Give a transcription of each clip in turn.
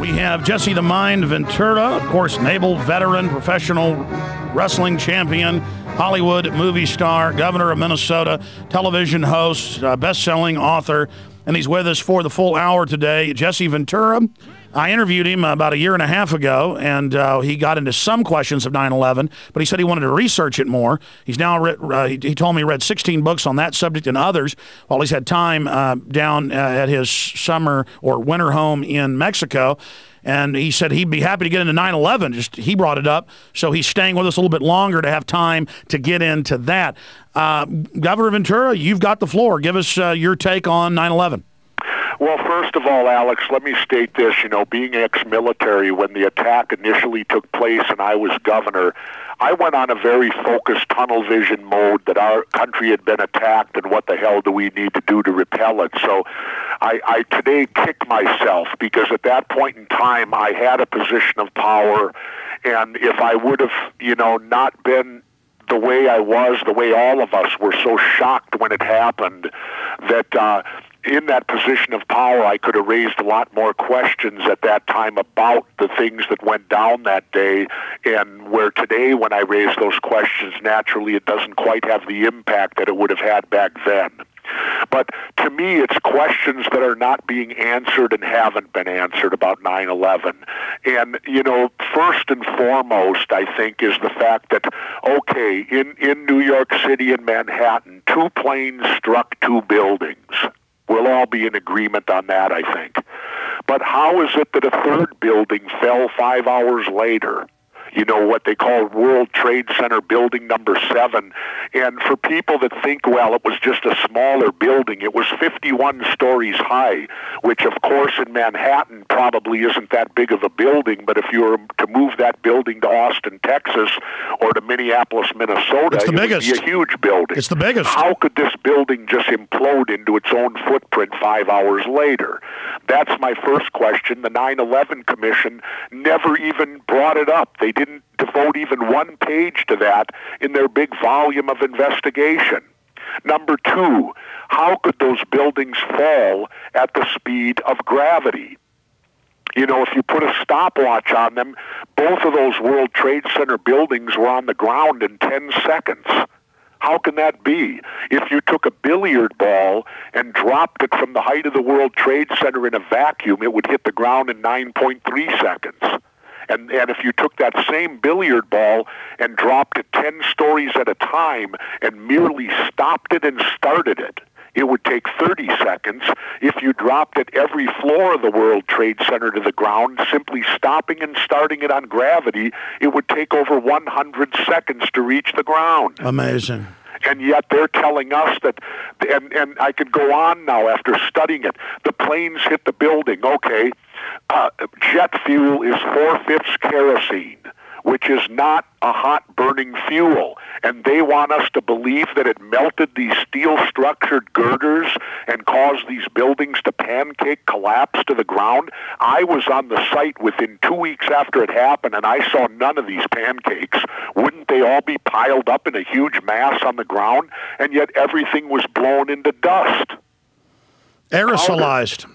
We have Jesse the Mind Ventura, of course, naval veteran, professional wrestling champion, Hollywood movie star, governor of Minnesota, television host, best-selling author, and he's with us for the full hour today. Jesse Ventura, I interviewed him about a year and a half ago, and he got into some questions of 9/11, but he said he wanted to research it more. He's now he told me he read 16 books on that subject and others while he's had time down at his summer or winter home in Mexico. And he said he'd be happy to get into 9/11. Just he brought it up, so he's staying with us a little bit longer to have time to get into that. Governor Ventura, you've got the floor. Give us your take on 9/11. Well, first of all, Alex, let me state this. You know, being ex-military, when the attack initially took place and I was governor, I went on a very focused tunnel vision mode that our country had been attacked and what the hell do we need to do to repel it. So I today kick myself because at that point in time I had a position of power, and if I would have, you know, not been the way I was, the way all of us were so shocked when it happened, that in that position of power, I could have raised a lot more questions at that time about the things that went down that day, and where today, when I raise those questions, naturally it doesn't quite have the impact that it would have had back then. But to me, it's questions that are not being answered and haven't been answered about 9/11. And, you know, first and foremost, I think, is the fact that, okay, in New York City and Manhattan, 2 planes struck 2 buildings. We'll all be in agreement on that, I think. But how is it that a 3rd building fell 5 hours later? You know, what they call World Trade Center building number 7. And for people that think, well, it was just a smaller building, it was 51 stories high, which of course in Manhattan probably isn't that big of a building, but if you were to move that building to Austin, Texas, or to Minneapolis, Minnesota, it would be a huge building. It's the biggest. How could this building just implode into its own footprint 5 hours later? That's my first question. The 9/11 Commission never even brought it up. They didn't devote even 1 page to that in their big volume of investigation. Number 2, how could those buildings fall at the speed of gravity? You know, if you put a stopwatch on them, both of those World Trade Center buildings were on the ground in 10 seconds. How can that be? If you took a billiard ball and dropped it from the height of the World Trade Center in a vacuum, it would hit the ground in 9.3 seconds. And if you took that same billiard ball and dropped it 10 stories at a time and merely stopped it and started it, it would take 30 seconds. If you dropped it every floor of the World Trade Center to the ground, simply stopping and starting it on gravity, it would take over 100 seconds to reach the ground. Amazing. And yet they're telling us that, and I could go on now after studying it, the planes hit the building. Okay, jet fuel is 4/5 kerosene, which is not a hot-burning fuel. And they want us to believe that it melted these steel-structured girders and caused these buildings to pancake collapse to the ground. I was on the site within 2 weeks after it happened, and I saw none of these pancakes. Wouldn't they all be piled up in a huge mass on the ground? And yet everything was blown into dust. Aerosolized.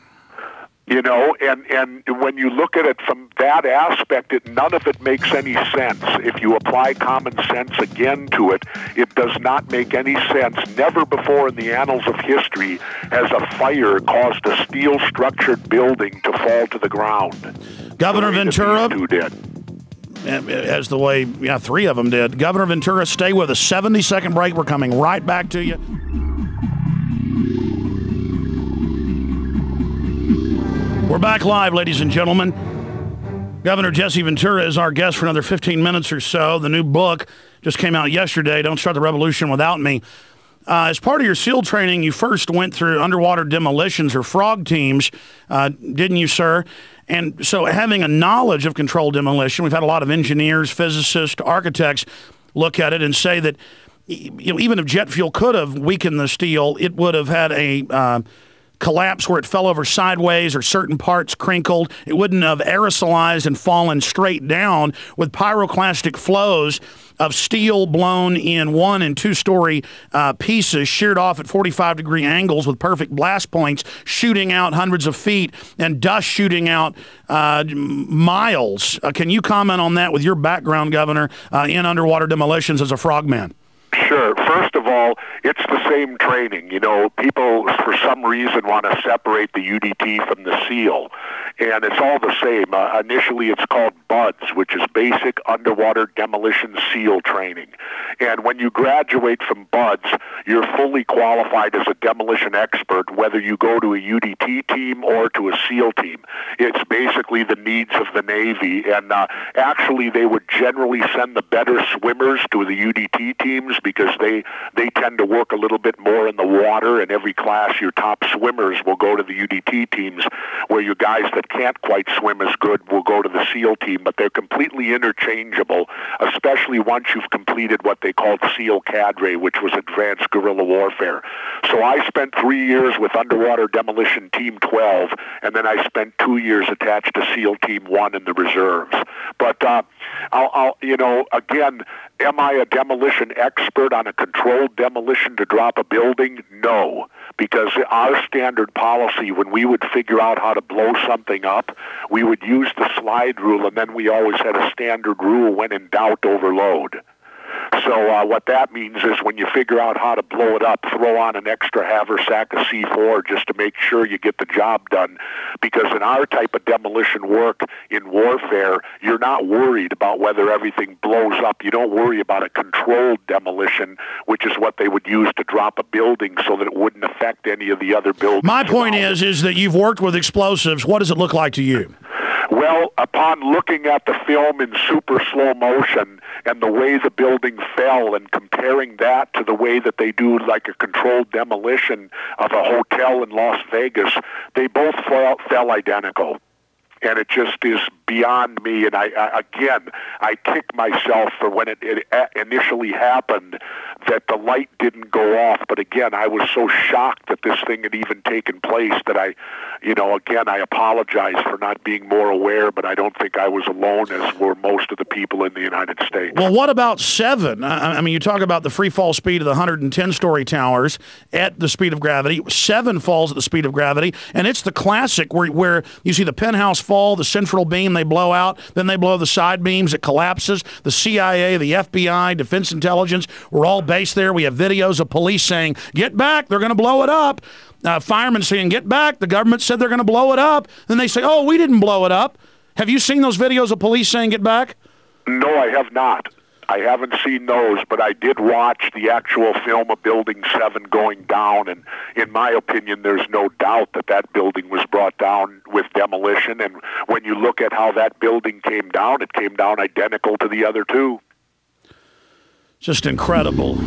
You know, and when you look at it from that aspect, none of it makes any sense. If you apply common sense again to it, it does not make any sense. Never before in the annals of history has a fire caused a steel-structured building to fall to the ground. Governor Ventura, who did. As the way, 3 of them did. Governor Ventura, stay with us. 70-second break. We're coming right back to you. We're back live, ladies and gentlemen. Governor Jesse Ventura is our guest for another 15 minutes or so. The new book just came out yesterday, Don't Start the Revolution Without Me. As part of your SEAL training, you first went through underwater demolitions or frog teams, didn't you, sir? And so having a knowledge of controlled demolition, we've had a lot of engineers, physicists, architects look at it and say that, you know, even if jet fuel could have weakened the steel, it would have had a collapse where it fell over sideways or certain parts crinkled. It wouldn't have aerosolized and fallen straight down with pyroclastic flows of steel blown in 1- and 2-story pieces, sheared off at 45-degree angles with perfect blast points, shooting out hundreds of feet, and dust shooting out miles. Can you comment on that with your background, Governor, in underwater demolitions as a frogman? Sure. First of all, it's the same training. You know, people for some reason want to separate the UDT from the SEAL, and it's all the same. Initially, it's called BUDS, which is Basic Underwater Demolition SEAL Training. And when you graduate from BUDS, you're fully qualified as a demolition expert, whether you go to a UDT team or to a SEAL team. It's basically the needs of the Navy, and actually they would generally send the better swimmers to the UDT teams because they tend to work a little bit more in the water. In every class, your top swimmers will go to the UDT teams, where your guys that can't quite swim as good will go to the SEAL team, but they're completely interchangeable, especially once you've completed what they called SEAL Cadre, which was Advanced Guerrilla Warfare. So I spent 3 years with Underwater Demolition Team 12, and then I spent 2 years attached to SEAL Team 1 in the reserves. But again, am I a demolition expert on a controlled demolition to drop a building? No, because our standard policy, when we would figure out how to blow something up, we would use the slide rule, and then we always had a standard rule: when in doubt, overload. So what that means is when you figure out how to blow it up, throw on an extra haversack of C4 just to make sure you get the job done. Because in our type of demolition work in warfare, you're not worried about whether everything blows up. You don't worry about a controlled demolition, which is what they would use to drop a building so that it wouldn't affect any of the other buildings. My point is that you've worked with explosives. What does it look like to you? Well, upon looking at the film in super slow motion and the way the building fell and comparing that to the way that they do like a controlled demolition of a hotel in Las Vegas, they both fell identical. And it just is beyond me. And I kick myself for when it initially happened that the light didn't go off. But again, I was so shocked that this thing had even taken place that I apologize for not being more aware, but I don't think I was alone, as were most of the people in the United States. Well, what about 7? I mean, you talk about the free fall speed of the 110-story towers at the speed of gravity. 7 falls at the speed of gravity, and it's the classic where you see the penthouse fall, the central beam, they blow out, then they blow the side beams, it collapses. The CIA, the FBI, Defense Intelligence, we're all based there. We have videos of police saying, get back, they're going to blow it up. Firemen saying, get back, the government said they're going to blow it up. Then they say, oh, we didn't blow it up. Have you seen those videos of police saying, get back? No, I have not. I haven't seen those, but I did watch the actual film of Building 7 going down, and in my opinion, there's no doubt that that building was brought down with demolition, and when you look at how that building came down, it came down identical to the other two. Just incredible.